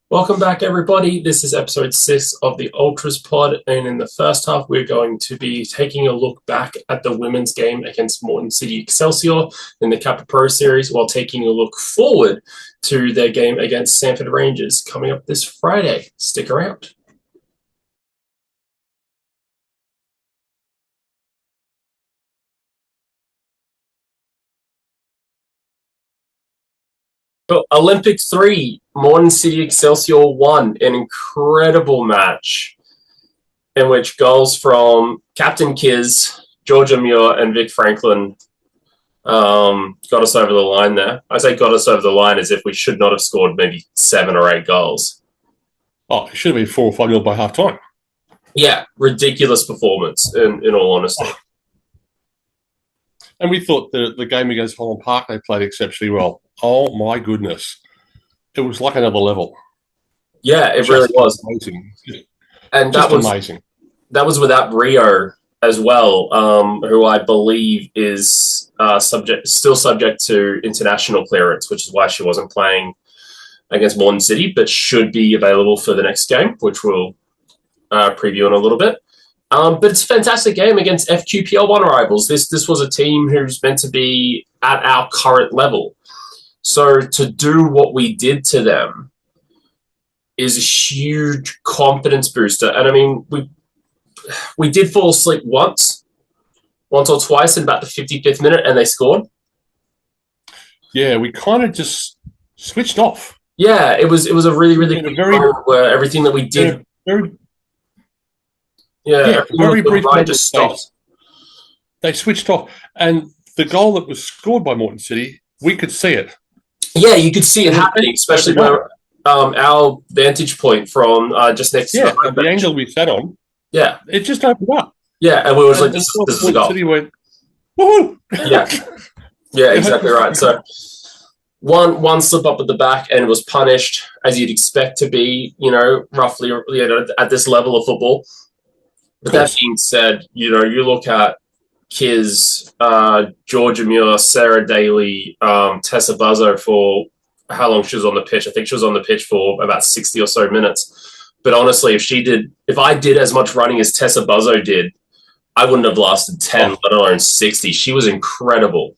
Welcome back, everybody. This is episode 6 of the Ultras Pod, and in the first half, we're going to be taking a look back at the women's game against Moreton City Excelsior in the Kappa Pro Series, while taking a look forward to their game against Samford Rangers coming up this Friday. Stick around. So, Olympic 3, Moreton City Excelsior 1, an incredible match in which goals from Captain Kiz, Georgia Muir, and Vic Franklin got us over the line there. I say got us over the line as if we should not have scored maybe 7 or 8 goals. Oh, it should have been 4 or 5 nil by half time. Yeah, ridiculous performance, in all honesty. And we thought the game against Holland Park, they played exceptionally well. Oh, my goodness. It was like another level. Yeah, it really was. Amazing. And that was amazing. That was without Rio as well, who I believe is still subject to international clearance, which is why she wasn't playing against Moreton City, but should be available for the next game, which we'll preview in a little bit. But it's a fantastic game against FQPL1 rivals. This was a team who's meant to be at our current level. So to do what we did to them is a huge confidence booster. And I mean, we did fall asleep once or twice in about the 55th minute, and they scored. Yeah, we kind of just switched off. Yeah, it was a really good game where everything that we did. Very brief moment just stopped. They switched off, and the goal that was scored by Moreton City, we could see it. Yeah, you could see it happening, especially where our vantage point from just next to the angle we sat on. Yeah, it just opened up. Yeah, and we were like, "This is the goal." City went, woohoo! Yeah, exactly right. So one slip up at the back, and it was punished as you'd expect to be. Roughly, at this level of football. But that being said, you look at Kiz, Georgia Muir, Sarah Daly, Tessa Buzzo for how long she was on the pitch. I think she was on the pitch for about 60 or so minutes. But honestly, if I did as much running as Tessa Buzzo did, I wouldn't have lasted 10, let alone 60. She was incredible.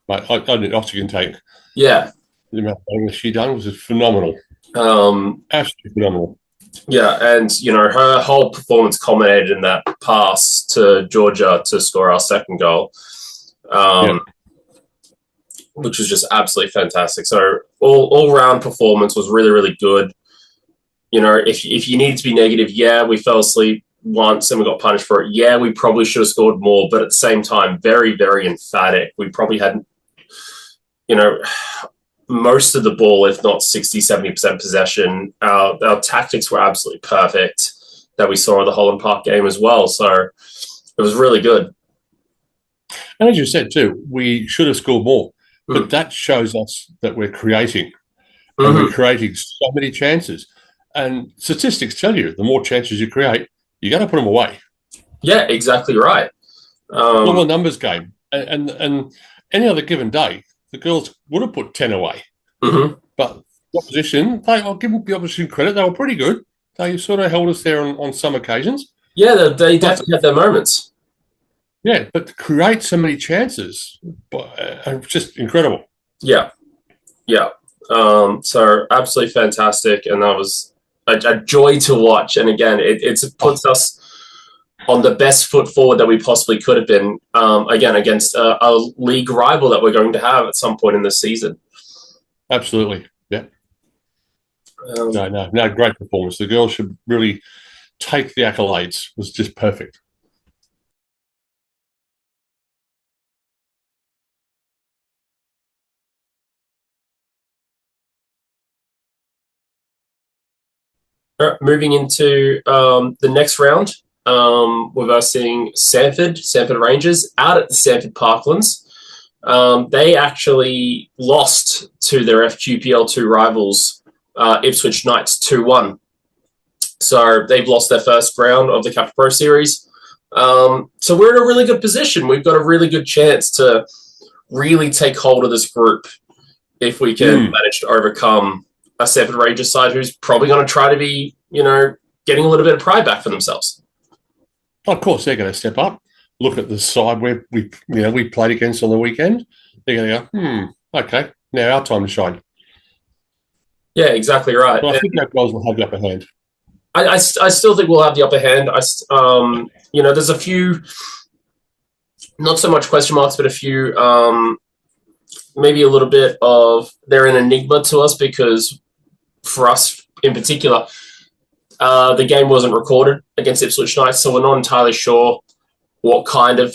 Right, I did oxygen tank. Yeah. The amount of things she done was phenomenal. Absolutely phenomenal. Yeah, and her whole performance culminated in that pass to Georgia to score our second goal, which was just absolutely fantastic. So all round performance was really good. If you needed to be negative, we fell asleep once and we got punished for it. Yeah, we probably should have scored more, but at the same time, very emphatic. We probably had, most of the ball, if not 60-70% possession. Our tactics were absolutely perfect that we saw in the Holland Park game as well. So it was really good. And as you said too, we should have scored more, but that shows us that we're creating. And we're creating so many chances. And statistics tell you, the more chances you create, you got to put them away. Yeah, exactly right. All the numbers game. And any other given day, the girls would have put 10 away. But the opposition, I'll give the opposition credit, they were pretty good. They sort of held us there on some occasions. Yeah, they definitely had their moments. Yeah, but to create so many chances, just incredible. Yeah. So absolutely fantastic. And that was a joy to watch. And again, it puts us on the best foot forward that we possibly could have been, again, against a league rival that we're going to have at some point in this season. Absolutely, yeah. No, great performance. The girls should really take the accolades. It was just perfect. All right, moving into the next round. We're versing Samford Rangers out at the Samford Parklands. They actually lost to their FQPL2 rivals, Ipswich Knights 2-1. So they've lost their first round of the Kappa Pro Series. So we're in a really good position. We've got a really good chance to really take hold of this group if we can manage to overcome a Samford Rangers side who's probably going to try to be, getting a little bit of pride back for themselves. Of course, they're going to step up. Look at the side where we played against on the weekend. They're going to go, okay, now our time to shine. Yeah, exactly right. But I think our guys will have the upper hand. I still think we'll have the upper hand. There's a few, not so much question marks, but a few, maybe a little bit of they're an enigma to us because for us in particular, the game wasn't recorded against Ipswich Knights, so we're not entirely sure what kind of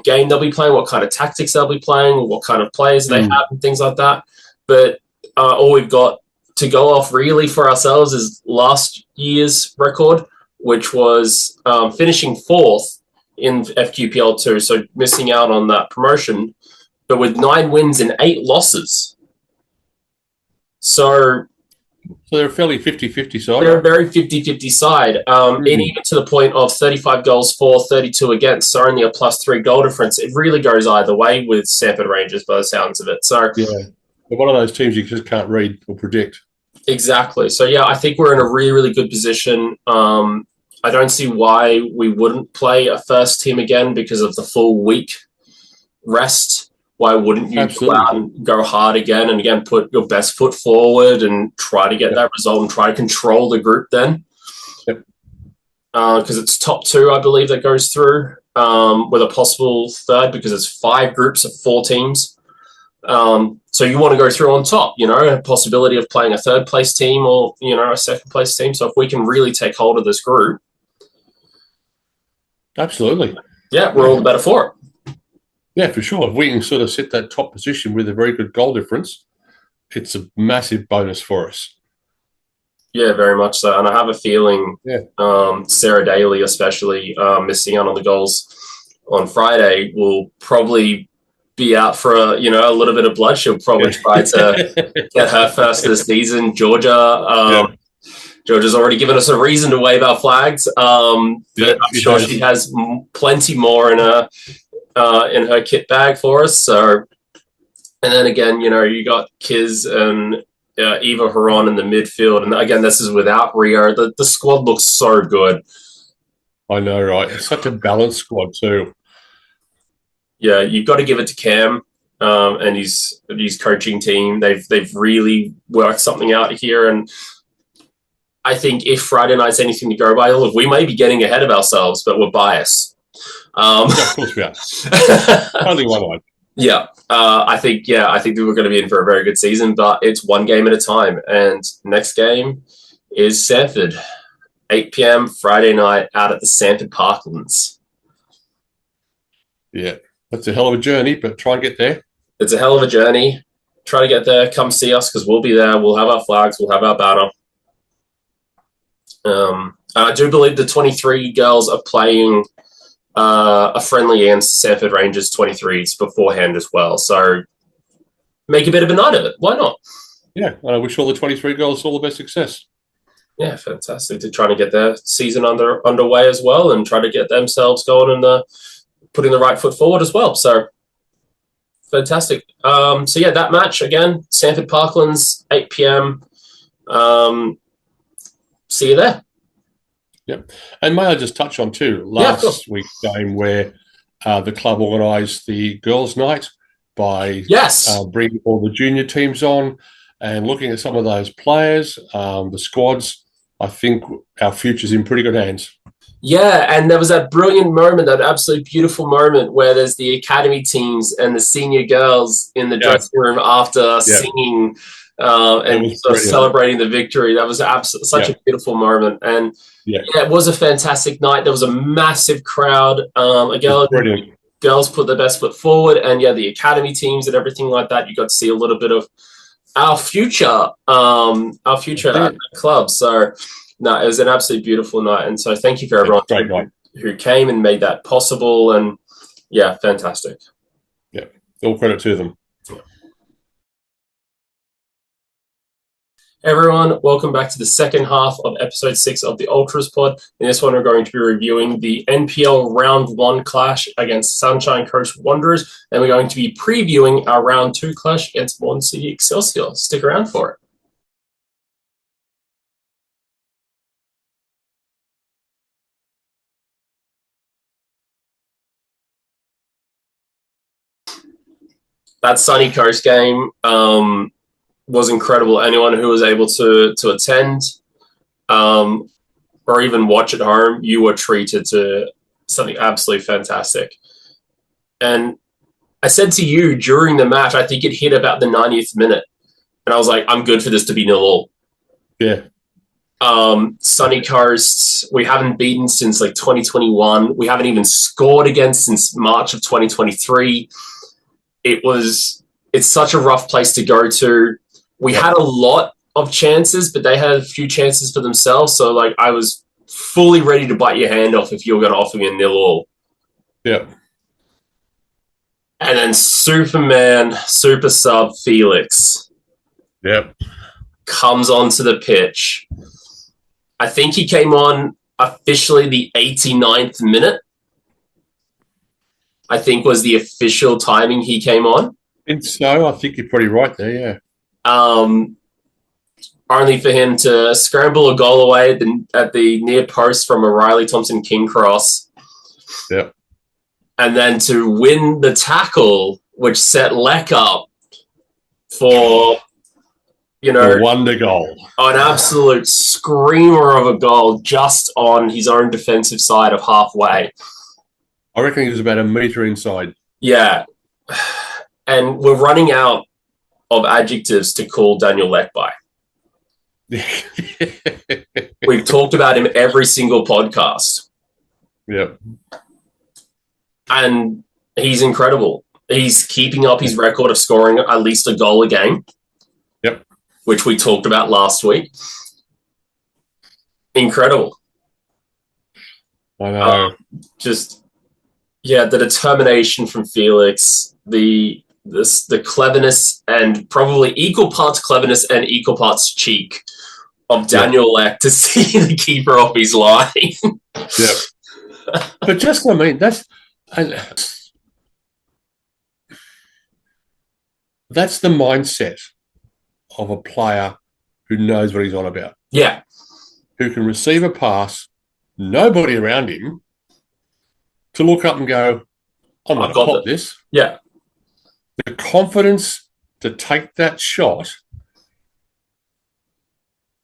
game they'll be playing, what kind of tactics they'll be playing, what kind of players they have and things like that. But all we've got to go off really for ourselves is last year's record, which was finishing 4th in FQPL2, so missing out on that promotion, but with 9 wins and 8 losses. So they're a fairly 50-50 side. They're a very 50-50 side. And even to the point of 35 goals for, 32 against, so only a +3 goal difference. It really goes either way with Samford Rangers by the sounds of it. So yeah, they're one of those teams you just can't read or predict. Exactly. So, yeah, I think we're in a really, really good position. I don't see why we wouldn't play a first team again because of the full week rest. Why wouldn't you go out and go hard again and, again, put your best foot forward and try to get that result and try to control the group then? Yep. Because it's top 2, I believe, that goes through with a possible third because it's 5 groups of 4 teams. So you want to go through on top, a possibility of playing a third-place team or, a second-place team. So if we can really take hold of this group. Absolutely. Yeah, we're all the better for it. Yeah, for sure. If we can sort of set that top position with a very good goal difference, it's a massive bonus for us. Yeah, very much so. And I have a feeling Sarah Daly, especially missing out on the goals on Friday, will probably be out for a little bit of blood. She'll probably try to get her first of the season. Georgia's already given us a reason to wave our flags. But I'm sure she has plenty more in her kit bag for us. So, and then again, you got Kiz and Eva Huron in the midfield, and again, this is without Rio. The squad looks so good. I know, right? It's such a balanced squad too. Yeah, you've got to give it to Cam and his coaching team. They've really worked something out here, and I think if Friday night's anything to go by, look, we may be getting ahead of ourselves, but we're biased. Of course we are. Only one line. Yeah, I think that we're going to be in for a very good season, but it's one game at a time. And next game is Samford, 8 p.m. Friday night out at the Samford Parklands. Yeah, that's a hell of a journey, but try and get there. It's a hell of a journey. Try to get there. Come see us because we'll be there. We'll have our flags. We'll have our banner. I do believe the 23 girls are playing a friendly against the Samford Rangers 23s beforehand as well. So make a bit of a night of it. Why not? Yeah, I wish all the 23 girls all the best success. Yeah, fantastic. To try to get their season underway as well and try to get themselves going and putting the right foot forward as well. So fantastic. So yeah, that match again, Samford Parklands, 8 p.m. See you there. Yep. And may I just touch on too, last week's game where the club organised the girls' night by bringing all the junior teams on and looking at some of those players, the squads. I think our future's in pretty good hands. Yeah, and there was that brilliant moment, that absolutely beautiful moment where there's the academy teams and the senior girls in the dressing room after singing and sort of celebrating the victory. That was absolutely such a beautiful moment. And it was a fantastic night. There was a massive crowd. Girls put their best foot forward, and the academy teams and everything like that. You got to see a little bit of our future at the club. So, no, it was an absolutely beautiful night. And so thank you for everyone who came and made that possible. And, fantastic. Yeah, all credit to them. Everyone, welcome back to the second half of episode 6 of the Ultras Pod. In this one, we're going to be reviewing the NPL Round 1 clash against Sunshine Coast Wanderers, and we're going to be previewing our Round 2 clash against Moreton City Excelsior. Stick around for it. that Sunny Coast game was incredible. Anyone who was able to attend or even watch at home, you were treated to something absolutely fantastic. And I said to you during the match, I think it hit about the 90th minute, and I was like, I'm good for this to be 0-0. Yeah. Sunny Coast, we haven't beaten since like 2021. We haven't even scored against since March of 2023. It's such a rough place to go to. We had a lot of chances, but they had a few chances for themselves. So like I was fully ready to bite your hand off if you were going to offer me a 0-0. Yeah. And then Superman, super sub Felix. Yep. Comes onto the pitch. I think he came on officially the 89th minute. I think was the official timing he came on. I think so. I think you're pretty right there, yeah. Only for him to scramble a goal away at the near post from a Riley Thompson-King cross. Yep. And then to win the tackle, which set Leck up for, a wonder goal. An absolute screamer of a goal just on his own defensive side of halfway. I reckon he was about a metre inside. Yeah. And we're running out of adjectives to call Daniel Leck by. We've talked about him every single podcast. Yep. And he's incredible. He's keeping up his record of scoring at least a goal a game. Yep. Which we talked about last week. Incredible. I know. The determination from Felix, the cleverness, and probably equal parts cleverness and equal parts cheek of Daniel Leck to see the keeper off his line. Yeah. But just, I mean, that's the mindset of a player who knows what he's on about. Yeah. Who can receive a pass, nobody around him, to look up and go, I'm going to pop this. Yeah. The confidence to take that shot,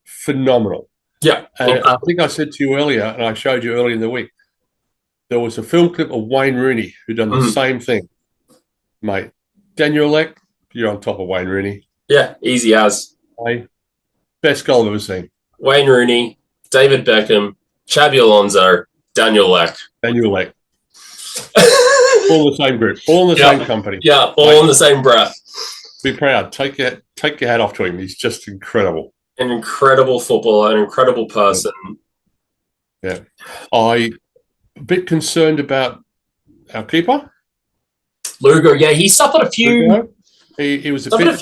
phenomenal. Yeah. And I think I said to you earlier, and I showed you earlier in the week, there was a film clip of Wayne Rooney who done the same thing. Mate, Daniel Leck, you're on top of Wayne Rooney. Yeah, easy as. Best goal I've ever seen. Wayne Rooney, David Beckham, Xabi Alonso, Daniel Leck. Daniel Leck. All in the same group. All in the same company. Yeah, all in the same breath. Be proud. Take your hat off to him. He's just incredible. An incredible footballer, an incredible person. Yeah. I'm a bit concerned about our keeper. Lugo, yeah, he suffered a few... Lugo. He was went down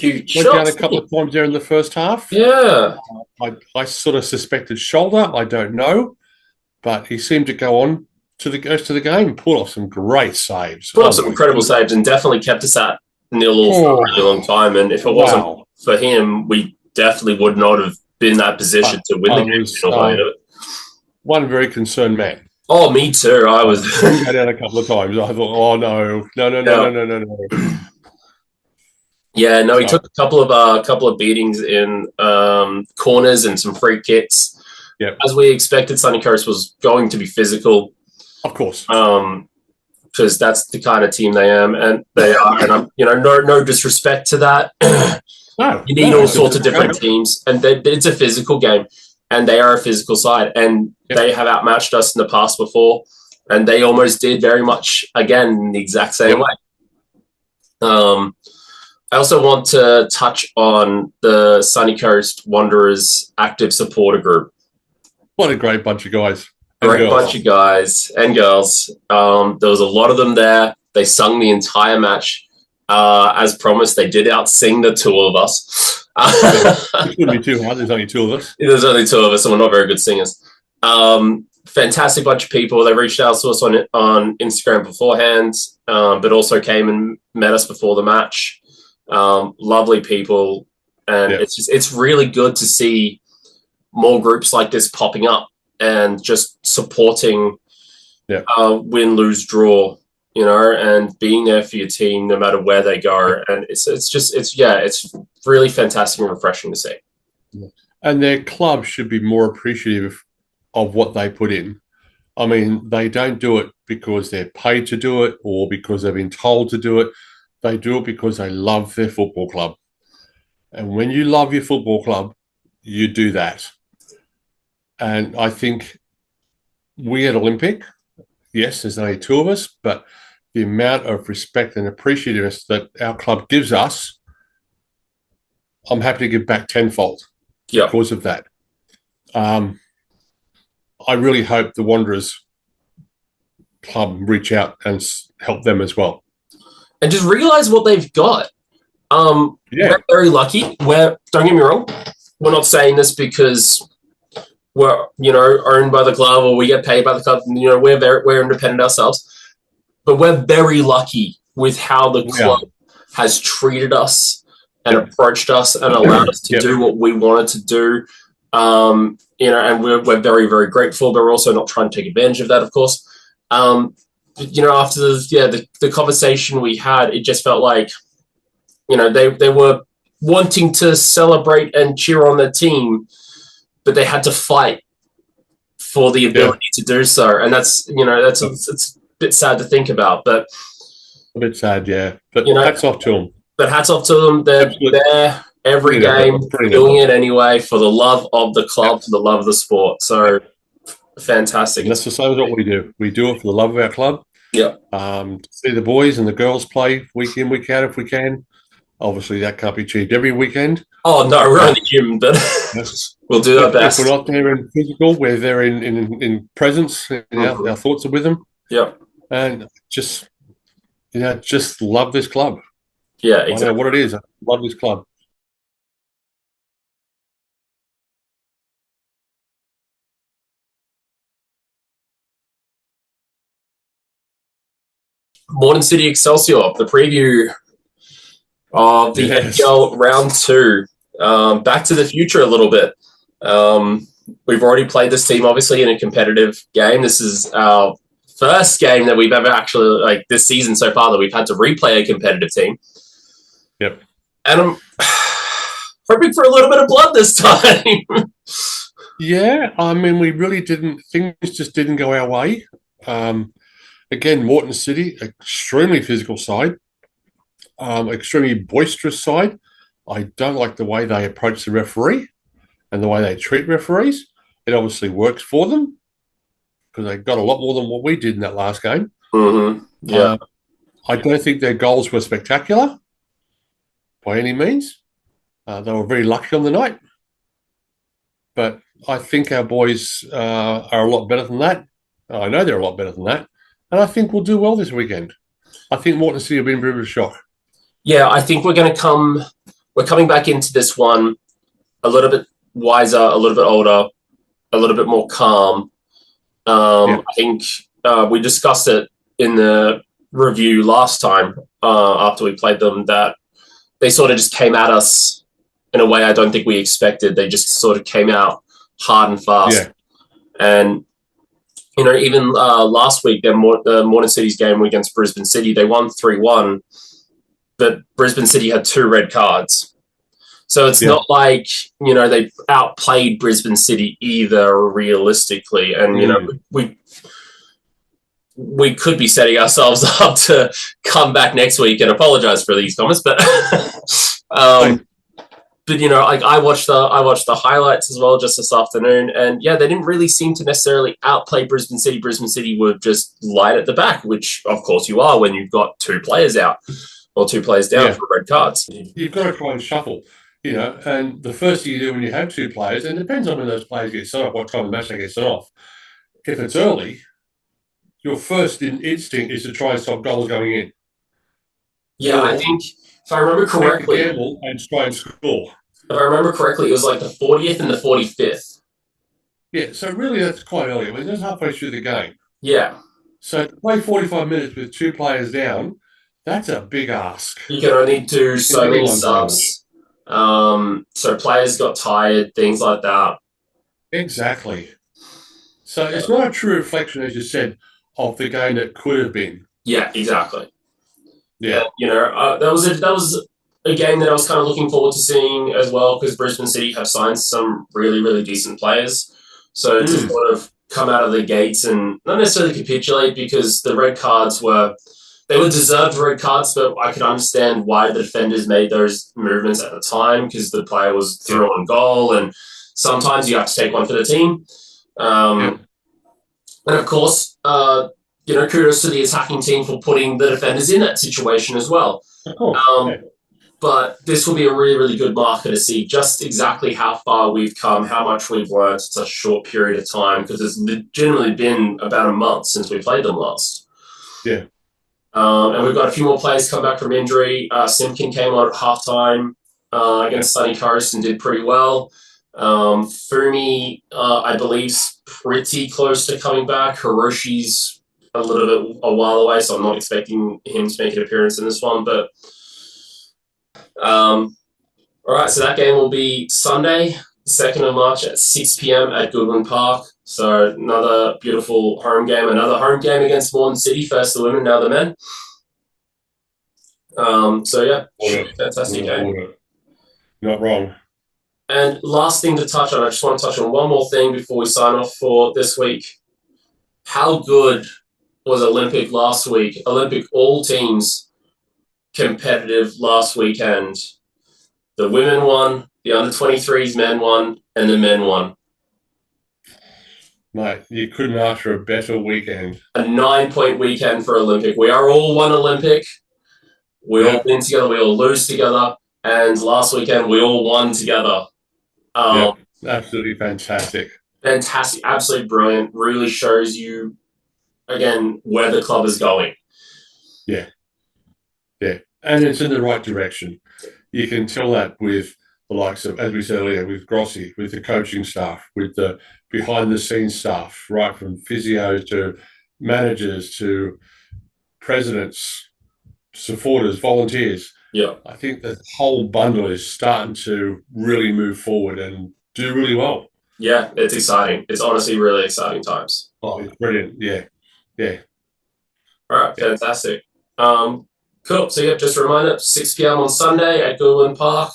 a couple of times there in the first half. Yeah. I sort of suspected shoulder. I don't know. But he seemed to go on to the rest of the game, pulled off some great saves. Pulled off some incredible saves and definitely kept us at 0-0 for a really long time. And if it wasn't for him, we definitely would not have been in that position to win the game. One very concerned man. Oh, me too. I was got down a couple of times. I thought, oh no. Yeah, no, he took a couple of beatings in corners and some free kicks. Yeah, as we expected, Sunny Coast was going to be physical, of course, because that's the kind of team they are, and I'm, no disrespect to that. No, you need all sorts of different teams, and it's a physical game, and they are a physical side, and they have outmatched us in the past before, and they almost did very much again in the exact same way. I also want to touch on the Sunny Coast Wanderers active supporter group. What a great bunch of guys. Great bunch of guys and girls. There was a lot of them there. They sung the entire match. As promised, they did out-sing the two of us. It wouldn't be too hard. There's only two of us. There's only two of us, and we're not very good singers. Fantastic bunch of people. They reached out to us on Instagram beforehand, but also came and met us before the match. Lovely people, and it's really good to see more groups like this popping up and just supporting win, lose, draw and being there for your team no matter where they go. And it's really fantastic and refreshing to see. And their club should be more appreciative of what they put in. I mean, they don't do it because they're paid to do it or because they've been told to do it. They do it because they love their football club. And when you love your football club, you do that. And I think we at Olympic, yes, there's only two of us, but the amount of respect and appreciativeness that our club gives us, I'm happy to give back tenfold because of that. I really hope the Wanderers club reach out and help them as well. And just realize what they've got. We're very lucky. Don't get me wrong, we're not saying this because we're owned by the club or we get paid by the club. We're independent ourselves, but we're very lucky with how the club has treated us and approached us and allowed us to do what we wanted to do. And we're very, very grateful, but we're also not trying to take advantage of that, of course. After the conversation we had, it just felt like, they were wanting to celebrate and cheer on their team, but they had to fight for the ability to do so. And that's it's a bit sad to think about, but a bit sad, yeah. But hats off to them. But hats off to them. They're there every game, doing it anyway for the love of the club, for the love of the sport. So fantastic. And that's the same as what we do. We do it for the love of our club. Yeah. See the boys and the girls play week in, week out if we can. Obviously, that can't be achieved every weekend. Oh, no, we're on the gym, but we'll do our best. If we're not there in physical, we're there in presence. Our thoughts are with them. Yeah. And just love this club. Yeah, exactly. I don't know what it is. I love this club. Moreton City Excelsior, the preview of the NPL round 2. Back to the future a little bit. We've already played this team, obviously, in a competitive game. This is our first game that we've ever actually, this season so far, that we've had to replay a competitive team. Yep. And I'm hoping for a little bit of blood this time. Yeah, I mean, we really didn't. Things just didn't go our way. Again, Moreton City, extremely physical side, extremely boisterous side. I don't like the way they approach the referee and the way they treat referees. It obviously works for them because they got a lot more than what we did in that last game. Mm-hmm. Yeah. I don't think their goals were spectacular by any means. They were very lucky on the night. But I think our boys are a lot better than that. I know they're a lot better than that. And I think we'll do well this weekend. I think Moreton City will be in a bit of a shock. Yeah, I think we're coming back into this one a little bit wiser, a little bit older, a little bit more calm. I think we discussed it in the review last time after we played them, that they sort of just came at us in a way I don't think we expected. They just sort of came out hard and fast. Yeah. And even last week, the Moreton City's game against Brisbane City, they won 3-1, but Brisbane City had 2 red cards. So it's not like, they outplayed Brisbane City either realistically. And, we could be setting ourselves up to come back next week and apologize for these comments, but I watched the highlights as well just this afternoon, and they didn't really seem to necessarily outplay Brisbane City. Brisbane City were just light at the back, which of course you are when you've got 2 players out or 2 players down for red cards. You've got to try and shuffle, and the first thing you do when you have 2 players, and it depends on when those players get sent off, what time of the match they get sent off. If it's early, your first instinct is to try and stop goals going in. Yeah, I think if I remember correctly, and try and score. If I remember correctly, it was like the 40th and the 45th. Yeah, so really that's quite early. I mean, that's halfway through the game. Yeah. So to play 45 minutes with 2 players down, that's a big ask. You can only do so many subs. So players got tired, things like that. Exactly. So it's not a true reflection, as you said, of the game that could have been. Yeah, exactly. Yeah. And, that was a game that I was kind of looking forward to seeing as well because Brisbane City have signed some really really decent players. So to Mm. sort of come out of the gates and not necessarily capitulate because the red cards were deserved red cards, but I could understand why the defenders made those movements at the time because the player was Yeah. through on goal, and sometimes you have to take one for the team. Yeah. And of course, kudos to the attacking team for putting the defenders in that situation as well. Of course. Um, Yeah. but this will be a really, really good marker to see just exactly how far we've come, how much we've learned in such a short period of time, because it's legitimately been about a month since we played them last. Yeah. And we've got a few more players come back from injury. Simpkin came on at halftime against Sunny Coast and did pretty well. Fumi, I believe, is pretty close to coming back. Hiroshi's a while away, so I'm not expecting him to make an appearance in this one. But all right, so that game will be Sunday, 2nd of March at 6 p.m. at Goodwin Park. So another beautiful home game, another home game against Moreton City, first the women, now the men. So yeah, should be a fantastic game. Not wrong. And last thing to touch on, I just want to touch on one more thing before we sign off for this week. How good was Olympic last week? Olympic all teams competitive last weekend. The women won, the under-23s men won, and the men won. Mate, you couldn't ask for a better weekend. A 9-point weekend for Olympic. We are all one Olympic. We all win together, we all lose together. And last weekend, we all won together. Absolutely fantastic. Fantastic, absolutely brilliant. Really shows you, again, where the club is going. Yeah. Yeah. And it's in the right direction. You can tell that with the likes of, as we said earlier, with Grossi, with the coaching staff, with the behind the scenes staff, right from physios to managers to presidents, supporters, volunteers. Yeah. I think the whole bundle is starting to really move forward and do really well. Yeah, it's exciting. It's honestly really exciting times. Oh, it's brilliant. Yeah. Yeah. All right, fantastic. Cool. So yeah, just a reminder, 6 p.m. on Sunday at Goodwin Park.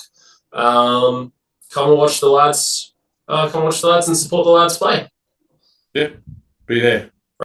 Come and watch the lads. Come watch the lads and support the lads play. Yeah. Be there.